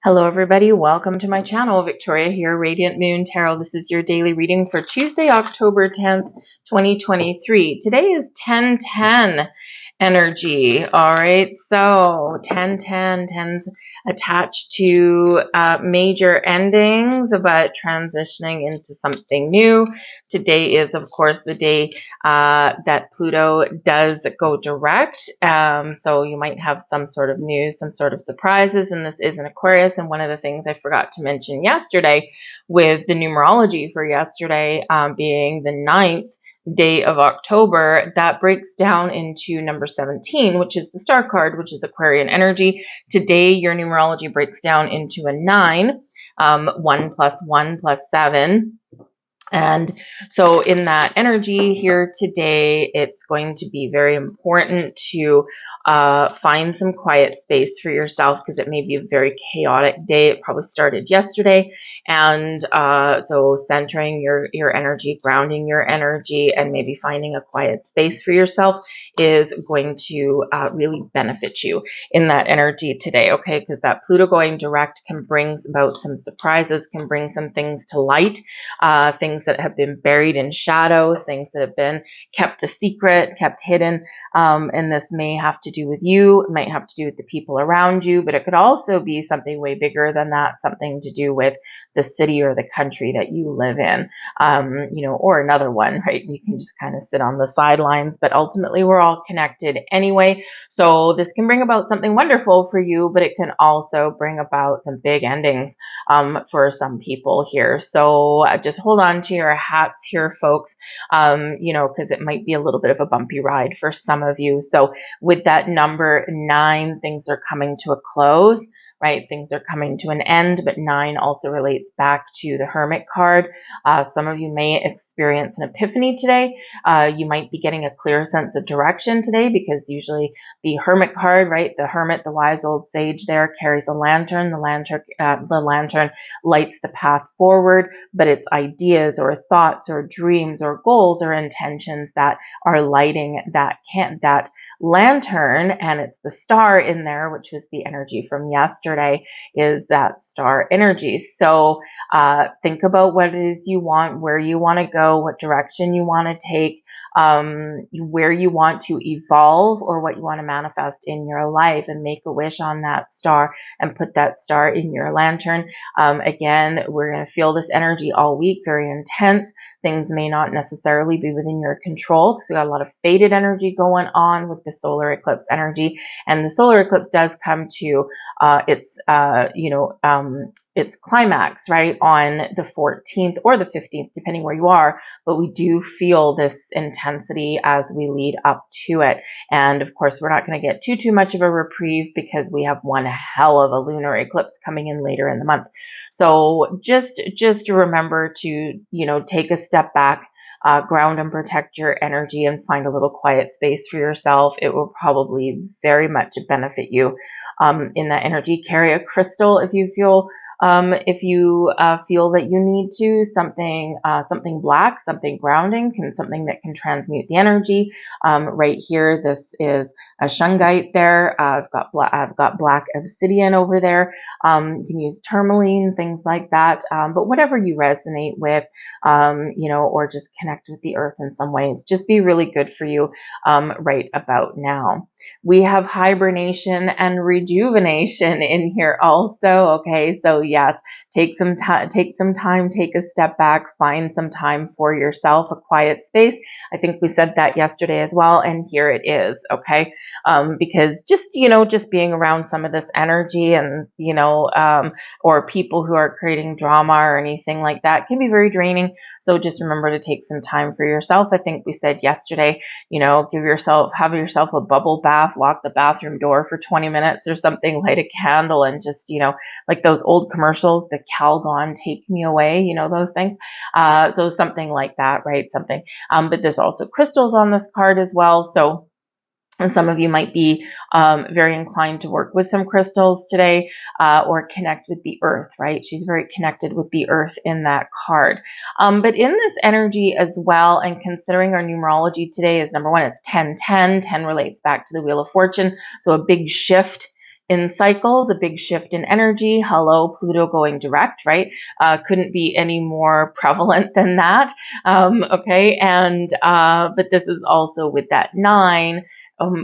Hello everybody, welcome to my channel. Victoria here, Radiant Moon Tarot. This is your daily reading for Tuesday, October 10th, 2023. Today is 10-10 energy. All right, so 10-10, 10's attached to major endings, but transitioning into something new. Today is, of course, the day that Pluto does go direct. So you might have some sort of news, some sort of surprises, and this is an Aquarius. And one of the things I forgot to mention yesterday with the numerology for yesterday being the 9th day of October, that breaks down into number 17, which is the star card, which is Aquarian energy. Today, your numerology breaks down into a 9, 1 plus 1 plus 7. And so in that energy here today, it's going to be very important to find some quiet space for yourself because it may be a very chaotic day. It probably started yesterday. And so centering your energy, grounding your energy, and maybe finding a quiet space for yourself is going to really benefit you in that energy today, okay? Because that Pluto going direct can bring about some surprises, can bring some things to light, things that have been buried in shadow, things that have been kept a secret, kept hidden. And this may have to do with you, it might have to do with the people around you, but it could also be something way bigger than that, something to do with the city or the country that you live in, or another one, right? You can just kind of sit on the sidelines, but ultimately we're all connected anyway. So this can bring about something wonderful for you, but it can also bring about some big endings for some people here. So just hold on to your hats here, folks, because it might be a little bit of a bumpy ride for some of you. So with that number 9, things are coming to a close, right? Things are coming to an end, but 9 also relates back to the Hermit card. Some of you may experience an epiphany today. You might be getting a clear sense of direction today because usually the Hermit card, right? The Hermit, the wise old sage there, carries a lantern. The lantern lights the path forward, but it's ideas or thoughts or dreams or goals or intentions that are lighting that lantern, and it's the star in there, which was the energy from yesterday, is that star energy. So think about what it is you want, where you want to go, what direction you want to take, where you want to evolve or what you want to manifest in your life, and make a wish on that star and put that star in your lantern. Again, we're going to feel this energy all week, very intense. Things may not necessarily be within your control because we got a lot of faded energy going on with the solar eclipse energy. And the solar eclipse does come to its climax, right, on the 14th or the 15th, depending where you are. But we do feel this intensity as we lead up to it. And of course, we're not going to get too much of a reprieve because we have one hell of a lunar eclipse coming in later in the month. So just remember to, take a step back, ground and protect your energy, and find a little quiet space for yourself. It will probably very much benefit you in that energy. Carry a crystal if you feel that you need to, something black, something grounding, something that can transmute the energy. Right here, this is a shungite there. I've got black obsidian over there. You can use tourmaline, things like that. But whatever you resonate with, or just connect with the earth in some ways, just be really good for you right about now. We have hibernation and rejuvenation in here also. Okay, so yes, take some time, take a step back, find some time for yourself, a quiet space. I think we said that yesterday as well, and here it is. Okay, because just being around some of this energy and or people who are creating drama or anything like that can be very draining. So just remember to take some time for yourself. I think we said yesterday, have yourself a bubble bath, lock the bathroom door for 20 minutes or something, light a candle, and just, like those old commercials, the Calgon Take Me Away, those things. So something like that, right? Something. But there's also crystals on this card as well. So and some of you might be very inclined to work with some crystals today or connect with the earth, right? She's very connected with the earth in that card. But in this energy as well, and considering our numerology today is number 1, it's 10-10. 10 relates back to the Wheel of Fortune. So a big shift in cycles, a big shift in energy. Hello, Pluto going direct, right? Couldn't be any more prevalent than that. Okay, and but this is also with that 9,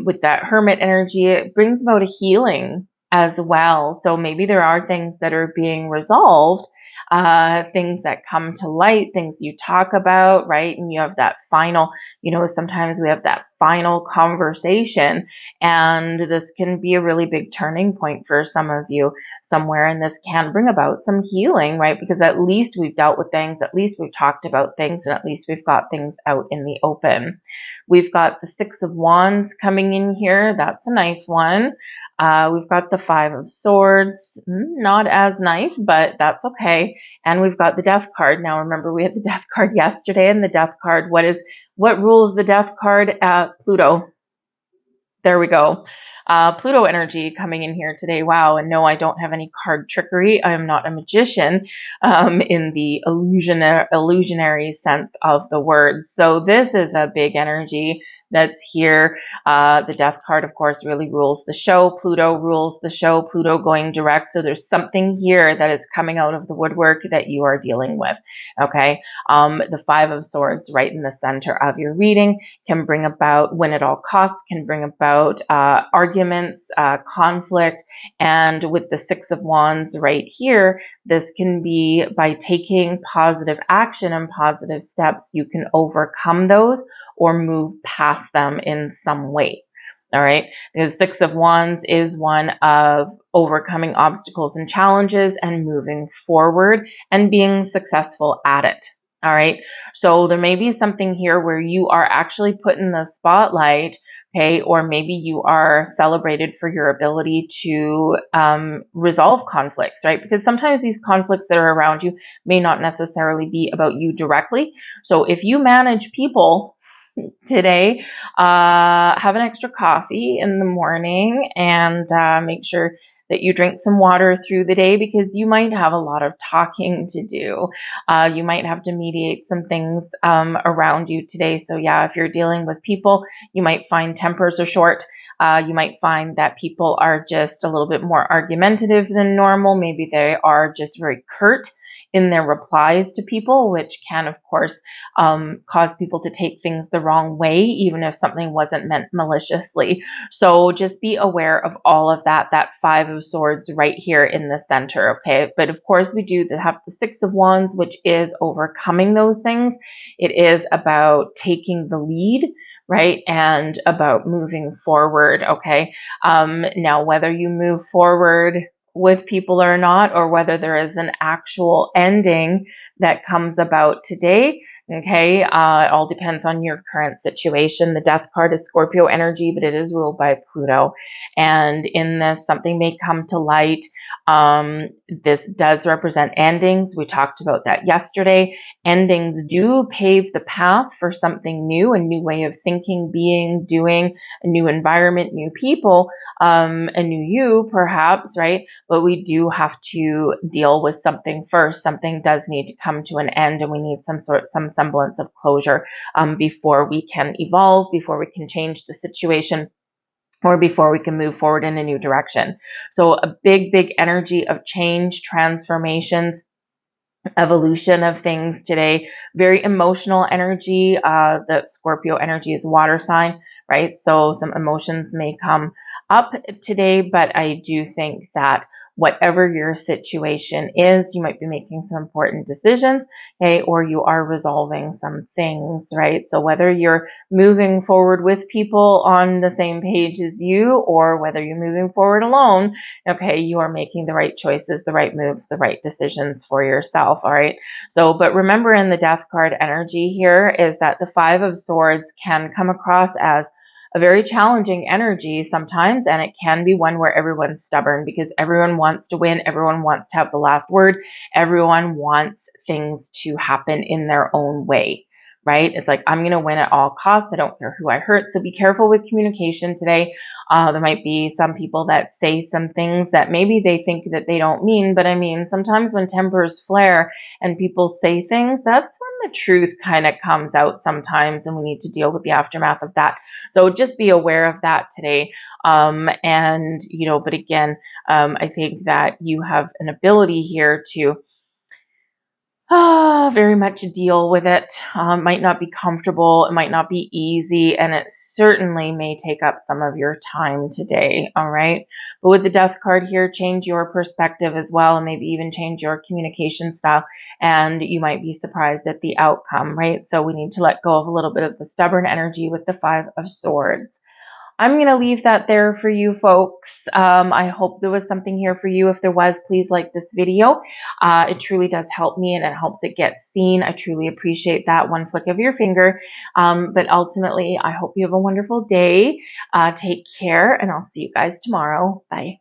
with that Hermit energy. It brings about a healing as well. So maybe there are things that are being resolved, things that come to light, things you talk about, right? And you have that final, sometimes we have that final conversation, and this can be a really big turning point for some of you somewhere, and this can bring about some healing, right? Because at least we've dealt with things, at least we've talked about things, and at least we've got things out in the open. We've got the 6 of Wands coming in here. That's a nice one. We've got the 5 of Swords, not as nice, but that's okay. And we've got the Death card. Now remember, we had the Death card yesterday, and the Death card, what rules the Death card? Pluto. There we go. Pluto energy coming in here today. Wow. And no, I don't have any card trickery. I am not a magician in the illusionary sense of the word. So this is a big energy that's here. The Death card, of course, really rules the show. Pluto rules the show. Pluto going direct. So there's something here that is coming out of the woodwork that you are dealing with. Okay. The 5 of Swords right in the center of your reading can bring about, win at all costs, can bring about arguments, conflict. And with the 6 of Wands right here, this can be by taking positive action and positive steps, you can overcome those or move past them in some way. All right. Because 6 of Wands is one of overcoming obstacles and challenges and moving forward and being successful at it. All right. So there may be something here where you are actually put in the spotlight. Okay. Or maybe you are celebrated for your ability to resolve conflicts, right? Because sometimes these conflicts that are around you may not necessarily be about you directly. So if you manage people today, have an extra coffee in the morning, and make sure that you drink some water through the day, because you might have a lot of talking to do. You might have to mediate some things around you today. So yeah, if you're dealing with people, you might find tempers are short. You might find that people are just a little bit more argumentative than normal. Maybe they are just very curt in their replies to people, which can, of course, cause people to take things the wrong way, even if something wasn't meant maliciously. So just be aware of all of that. That 5 of Swords right here in the center, okay? But of course, we do have the 6 of Wands, which is overcoming those things. It is about taking the lead, right? And about moving forward, okay? Now, whether you move forward with people or not, or whether there is an actual ending that comes about today, okay, it all depends on your current situation. The Death card is Scorpio energy, but it is ruled by Pluto. And in this, something may come to light. This does represent endings. We talked about that yesterday. Endings do pave the path for something new, a new way of thinking, being, doing, a new environment, new people, a new you, perhaps, right? But we do have to deal with something first. Something does need to come to an end, and we need some semblance of closure before we can evolve, before we can change the situation, or before we can move forward in a new direction. So a big energy of change, transformations, evolution of things today. Very emotional energy. That Scorpio energy is water sign, right? So some emotions may come up today, but I do think that whatever your situation is, you might be making some important decisions, okay, or you are resolving some things, right? So whether you're moving forward with people on the same page as you, or whether you're moving forward alone, okay, you are making the right choices, the right moves, the right decisions for yourself, all right? So, but remember, in the Death card energy here is that the 5 of Swords can come across as a very challenging energy sometimes, and it can be one where everyone's stubborn because everyone wants to win, everyone wants to have the last word, everyone wants things to happen in their own way, right? It's like, I'm going to win at all costs. I don't care who I hurt. So be careful with communication today. There might be some people that say some things that maybe they think that they don't mean, but I mean, sometimes when tempers flare and people say things, that's when the truth kind of comes out sometimes, and we need to deal with the aftermath of that. So just be aware of that today. And, but again, I think that you have an ability here to very much deal with it. Might not be comfortable. It might not be easy. And it certainly may take up some of your time today. All right. But with the Death card here, change your perspective as well, and maybe even change your communication style. And you might be surprised at the outcome, right? So we need to let go of a little bit of the stubborn energy with the Five of Swords. I'm going to leave that there for you folks. I hope there was something here for you. If there was, please like this video. It truly does help me, and it helps it get seen. I truly appreciate that one flick of your finger. But ultimately, I hope you have a wonderful day. Take care, and I'll see you guys tomorrow. Bye.